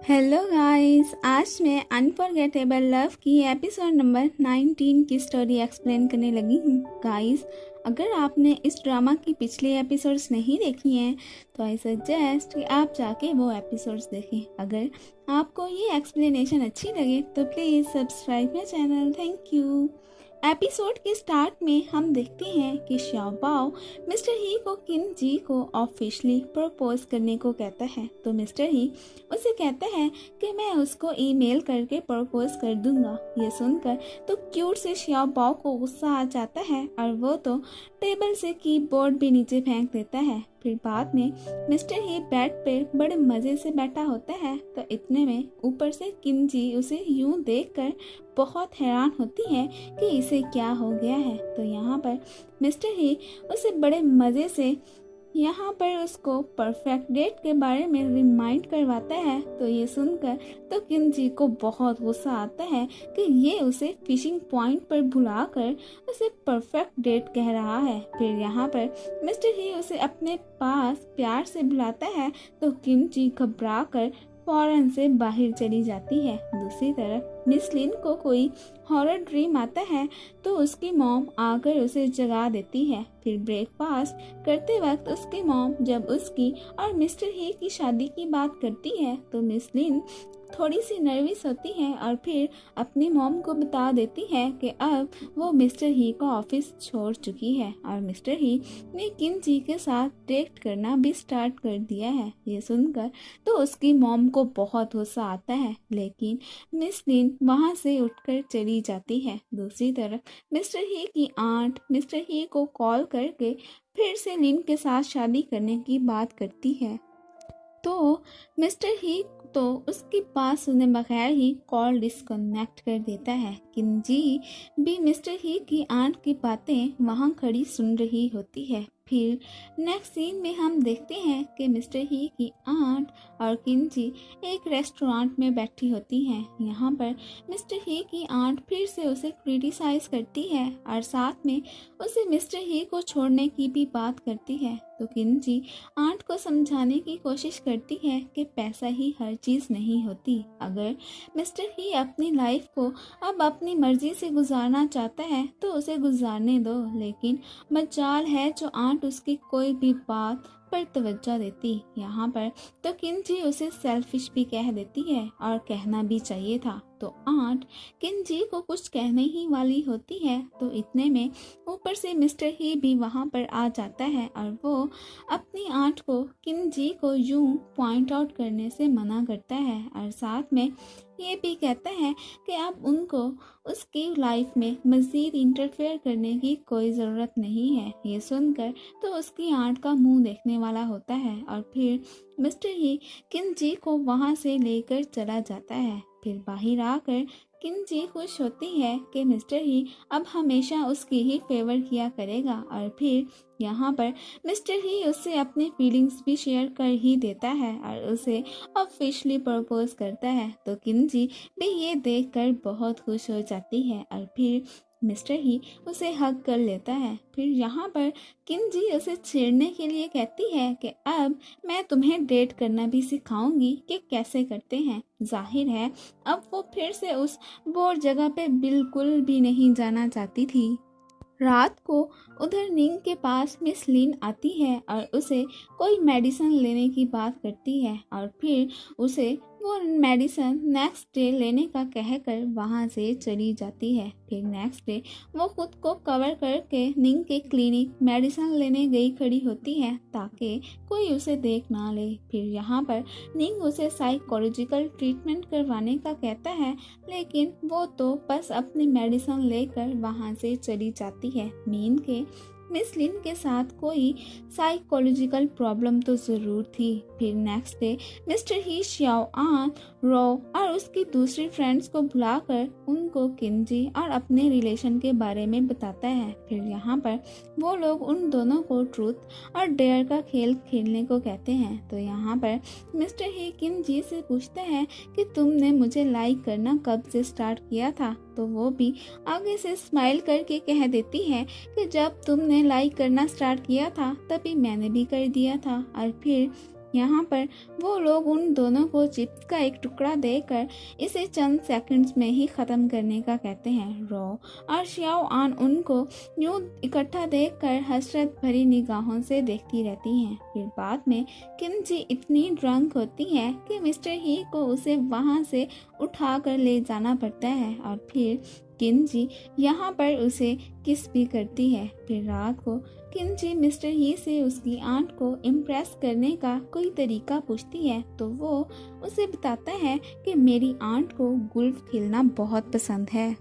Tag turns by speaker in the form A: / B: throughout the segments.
A: Hello guys, आज मैं unforgettable love की एपिसोड नंबर 19 की स्टोरी एक्सप्लेन करने लगी हूँ। गाइस, अगर आपने इस ड्रामा की पिछली एपिसोड्स नहीं देखी हैं तो आई सजेस्ट कि आप जाके वो एपिसोड्स देखें। अगर आपको ये एक्सप्लेनेशन अच्छी लगे तो please subscribe my channel. Thank you. Episode के स्टार्ट में हम देखते हैं कि xiaoबाओ मिस्टर ही को किन जी को ऑफिशियली प्रपोज करने को कहता है। तो मिस्टर ही उसे कहता है कि मैं उसको ईमेल करके प्रपोज कर दूंगा। ये सुनकर तो क्यूट से xiaoबाओ को गुस्सा आ जाता है और वो तो टेबल से कीबोर्ड भी नीचे फेंक देता है। फिर बाद में मिस्टर ही बेड पे बड़े मज़े से बैठा होता है तो इतने में ऊपर से किन जी उसे यूं देखकर बहुत हैरान होती है कि इसे क्या हो गया है। तो यहाँ पर मिस्टर ही उसे बड़े मज़े से यहाँ पर उसको परफेक्ट डेट के बारे में रिमाइंड करवाता है। तो ये सुनकर तो किन जी को बहुत गुस्सा आता है कि ये उसे फिशिंग पॉइंट पर भुलाकर उसे परफेक्ट डेट कह रहा है। फिर यहाँ पर मिस्टर ही उसे अपने पास प्यार से बुलाता है तो किन जी घबरा कर फौरन से बाहर चली जाती है। दूसरी तरफ मिस लिन को कोई हॉरर ड्रीम आता है तो उसकी मॉम आकर उसे जगा देती है। फिर ब्रेकफास्ट करते वक्त उसकी मॉम जब उसकी और मिस्टर ही की शादी की बात करती है तो मिस लिन थोड़ी सी नर्वस होती है और फिर अपनी मॉम को बता देती है कि अब वो मिस्टर ही का ऑफिस छोड़ चुकी है और मिस्टर ही ने किन जी के साथ डेट करना भी स्टार्ट कर दिया है। ये सुनकर तो उसकी मॉम को बहुत गुस्सा आता है, लेकिन मिस लिन वहाँ से उठकर चली जाती है। दूसरी तरफ मिस्टर ही की आंट मिस्टर ही को कॉल करके फिर से लिन के साथ शादी करने की बात करती है। तो मिस्टर ही तो उसकी बात सुने बगैर ही कॉल डिस्कनेक्ट कर देता है। किंजी भी मिस्टर ही की आंट की बातें वहां खड़ी सुन रही होती है। फिर नेक्स्ट सीन में हम देखते हैं कि मिस्टर ही की आंट और किंजी एक रेस्टोरेंट में बैठी होती हैं। यहाँ पर मिस्टर ही की आंट फिर से उसे क्रिटिसाइज करती है और साथ में उसे मिस्टर ही को छोड़ने की भी बात करती है। तो किंजी आंट को समझाने की कोशिश करती है कि पैसा ही हर चीज़ नहीं होती। अगर मिस्टर ही अपनी लाइफ को अब अपनी मर्जी से गुजारना चाहता है तो उसे गुजारने दो, लेकिन मजाल है जो आंट उसकी कोई भी बात पर तवज्जो देती। यहाँ पर तो किंजी उसे सेल्फिश भी कह देती है और कहना भी चाहिए था। तो आंट किंजी को कुछ कहने ही वाली होती है तो इतने में ऊपर से मिस्टर ही भी वहाँ पर आ जाता है और वो अपनी आंट को किंजी को यूं पॉइंट आउट करने से मना करता है और साथ में ये भी कहता है कि अब उनको उसकी लाइफ में मज़ीद इंटरफेयर करने की कोई ज़रूरत नहीं है। ये सुनकर तो उसकी आंट का मुंह देखने वाला होता है और फिर मिस्टर ही किंजी को वहाँ से लेकर चला जाता है। फिर बाहर आकर किंजी खुश होती है कि मिस्टर ही अब हमेशा उसकी ही फेवर किया करेगा और फिर यहाँ पर मिस्टर ही उससे अपनी फीलिंग्स भी शेयर कर ही देता है और उसे ऑफिशियली प्रपोज करता है। तो किंजी भी ये देखकर बहुत खुश हो जाती है और फिर मिस्टर ही उसे हग कर लेता है। फिर यहाँ पर किंजी उसे छेड़ने के लिए कहती है कि अब मैं तुम्हें डेट करना भी सिखाऊंगी कि कैसे करते हैं। जाहिर है अब वो फिर से उस बोर जगह पे बिल्कुल भी नहीं जाना चाहती थी। रात को उधर निंग के पास मिस लिन आती है और उसे कोई मेडिसिन लेने की बात करती है और फिर उसे वो मेडिसिन नेक्स्ट डे लेने का कहकर वहाँ से चली जाती है। फिर नेक्स्ट डे वो खुद को कवर करके निंग के क्लिनिक मेडिसिन लेने गई खड़ी होती है ताकि कोई उसे देख ना ले। फिर यहाँ पर निंग उसे साइकोलॉजिकल ट्रीटमेंट करवाने का कहता है, लेकिन वो तो बस अपनी मेडिसिन लेकर वहाँ से चली जाती है। मीन के मिस लिन के साथ कोई साइकोलॉजिकल प्रॉब्लम तो ज़रूर थी। फिर नेक्स्ट डे मिस्टर ही xiao आन रो और उसकी दूसरी फ्रेंड्स को बुलाकर उनको किंजी और अपने रिलेशन के बारे में बताता है। फिर यहाँ पर वो लोग उन दोनों को ट्रूथ और डेयर का खेल खेलने को कहते हैं। तो यहाँ पर मिस्टर ही किंजी से पूछता है कि तुमने मुझे लाइक करना कब से स्टार्ट किया था। तो वो भी आगे से स्माइल करके कह देती है कि जब तुमने लाइक करना स्टार्ट किया था तभी मैंने भी कर दिया था। और फिर यहाँ पर वो लोग उन दोनों को चिप्स का एक टुकड़ा देकर इसे चंद सेकंड्स में ही ख़त्म करने का कहते हैं। रो और श्याओ आन उनको यूं इकट्ठा देखकर हसरत भरी निगाहों से देखती रहती हैं। फिर बाद में किंजी इतनी ड्रंक होती है कि मिस्टर ही को उसे वहाँ से उठा कर ले जाना पड़ता है और फिर किंजी यहाँ पर उसे किस भी करती है। फिर रात को किंजी मिस्टर ही से उसकी आंट को इम्प्रेस करने का कोई तरीका पूछती है तो वो उसे बताता है कि मेरी आंट को गोल्फ खेलना बहुत पसंद है।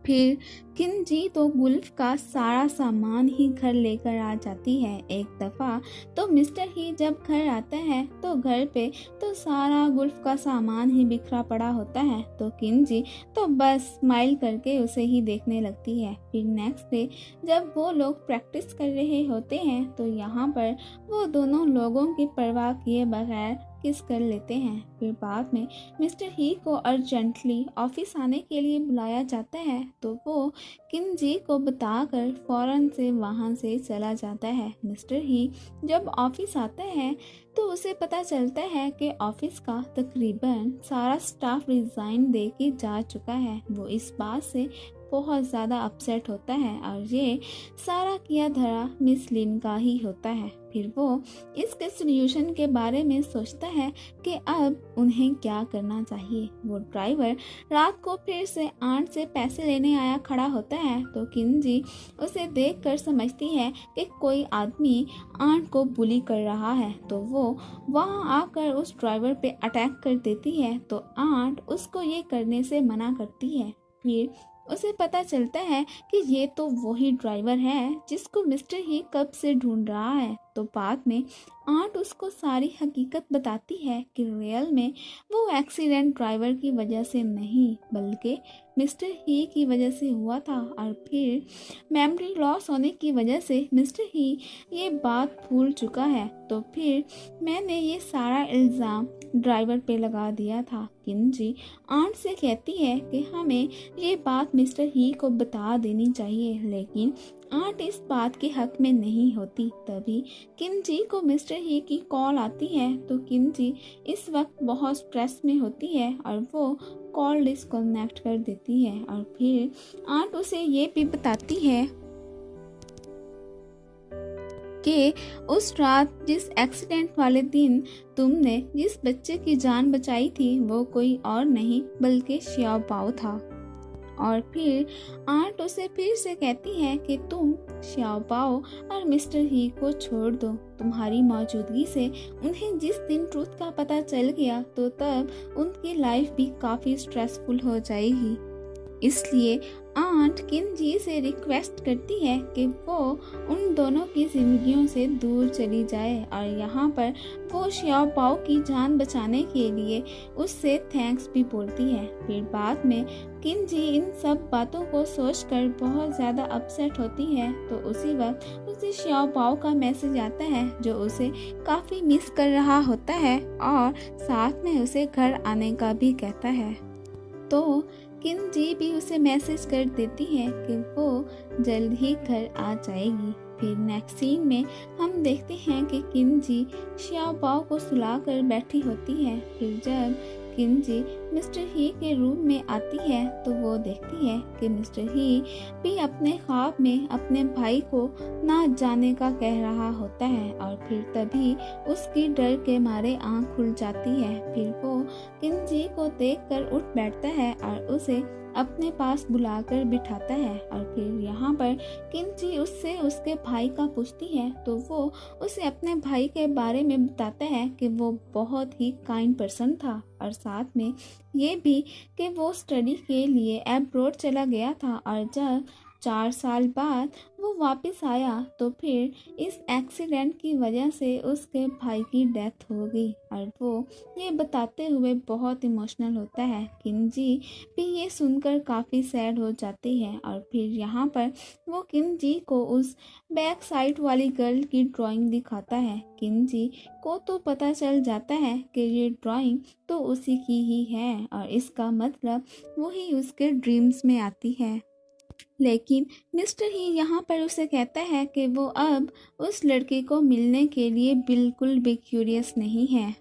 A: फिर किंजी तो गोल्फ का सारा सामान ही घर लेकर आ जाती है। एक दफ़ा तो मिस्टर ही जब घर आता है तो घर पे तो सारा गोल्फ का सामान ही बिखरा पड़ा होता है, तो किंजी तो बस स्माइल करके उसे ही देखने लगती है। फिर नेक्स्ट डे जब वो लोग प्रैक्टिस कर रहे होते हैं तो यहाँ पर वो दोनों लोगों की परवाह किए बगैर किस कर लेते हैं। फिर बाद में मिस्टर ही को अर्जेंटली ऑफिस आने के लिए बुलाया जाता है तो वो किंजी को बताकर फौरन से वहाँ से चला जाता है। मिस्टर ही जब ऑफिस आता है तो उसे पता चलता है कि ऑफिस का तकरीबन सारा स्टाफ रिज़ाइन दे के जा चुका है। वो इस बात से बहुत ज़्यादा अपसेट होता है और ये सारा किया धरा मिस लिन का ही होता है। फिर वो इसके सोल्यूशन के बारे में सोचता है कि अब उन्हें क्या करना चाहिए। वो ड्राइवर रात को फिर से आंट से पैसे लेने आया खड़ा होता है तो किंजी उसे देखकर समझती है कि कोई आदमी आंट को बुली कर रहा है, तो वो वहाँ आकर उस ड्राइवर पे अटैक कर देती है तो आंट उसको ये करने से मना करती है। फिर उसे पता चलता है कि ये तो वही ड्राइवर है जिसको मिस्टर ही कब से ढूंढ रहा है। तो बाद में आंट उसको सारी हकीकत बताती है कि रियल में वो एक्सीडेंट ड्राइवर की वजह से नहीं बल्कि मिस्टर ही की वजह से हुआ था और फिर मेमोरी लॉस होने की वजह से मिस्टर ही ये बात भूल चुका है। तो फिर मैंने ये सारा इल्ज़ाम ड्राइवर पे लगा दिया था। किंजी आंट से कहती है कि हमें ये बात मिस्टर ही को बता देनी चाहिए, लेकिन आंट इस बात के हक में नहीं होती। तभी किंजी को मिस्टर ही की कॉल आती है तो किंजी इस वक्त बहुत स्ट्रेस में होती है और वो कॉल डिस्कनेक्ट कर देती है और फिर आंट उसे ये भी बताती है कि उस रात जिस एक्सीडेंट वाले दिन तुमने जिस बच्चे की जान बचाई थी वो कोई और नहीं बल्कि श्याओ पाओ था। और फिर आंट उसे फिर से कहती है कि तुम श्याओ पाओ और मिस्टर ही को छोड़ दो। तुम्हारी मौजूदगी से उन्हें जिस दिन ट्रूथ का पता चल गया तो तब उनकी लाइफ भी काफ़ी स्ट्रेसफुल हो जाएगी। इसलिए आंट किंजी से रिक्वेस्ट करती है कि वो उन दोनों की जिंदगियों से दूर चली जाए और यहाँ पर वो श्याओ पाओ की जान बचाने के लिए उससे थैंक्स भी बोलती है। फिर बाद में किंजी इन सब बातों को सोचकर बहुत ज़्यादा अपसेट होती है तो उसी वक्त उसे श्याओ पाओ का मैसेज आता है जो उसे काफ़ी मिस कर रहा होता है और साथ में उसे घर आने का भी कहता है। तो किंजी भी उसे मैसेज कर देती है कि वो जल्द ही घर आ जाएगी। फिर नेक्स्ट सीन में हम देखते हैं कि किंजी श्याओ पाओ को सुलाकर बैठी होती है। फिर जब किंजी मिस्टर ही के रूम में आती है तो वो देखती है कि मिस्टर ही भी अपने ख्वाब में अपने भाई को ना जाने का कह रहा होता है और फिर तभी उसकी डर के मारे आंख खुल जाती है। फिर वो किंजी को देखकर उठ बैठता है और उसे अपने पास बुलाकर बिठाता है और फिर यहाँ पर किंजी उससे उसके भाई का पूछती है तो वो उसे अपने भाई के बारे में बताता है कि वो बहुत ही काइंड पर्सन था और साथ में ये भी कि वो स्टडी के लिए अब्रॉड चला गया था और जब 4 साल बाद वो वापस आया तो फिर इस एक्सीडेंट की वजह से उसके भाई की डेथ हो गई और वो ये बताते हुए बहुत इमोशनल होता है। किंजी भी ये सुनकर काफ़ी सैड हो जाती है और फिर यहाँ पर वो किंजी को उस बैक साइड वाली गर्ल की ड्राइंग दिखाता है। किंजी को तो पता चल जाता है कि ये ड्राइंग तो उसी की ही है और इसका मतलब वही उसके ड्रीम्स में आती है। लेकिन मिस्टर ही यहाँ पर उसे कहता है कि वो अब उस लड़के को मिलने के लिए बिल्कुल भी क्यूरियस नहीं है,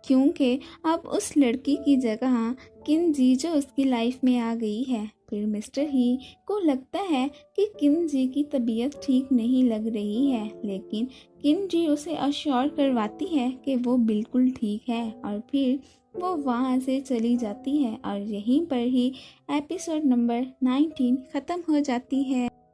A: क्योंकि अब उस लड़की की जगह किनजी जो उसकी लाइफ में आ गई है। फिर मिस्टर ही को लगता है कि किनजी की तबीयत ठीक नहीं लग रही है, लेकिन किनजी उसे अश्योर करवाती है कि वो बिल्कुल ठीक है और फिर वो वहाँ से चली जाती है और यहीं पर ही एपिसोड नंबर 19 ख़त्म हो जाती है।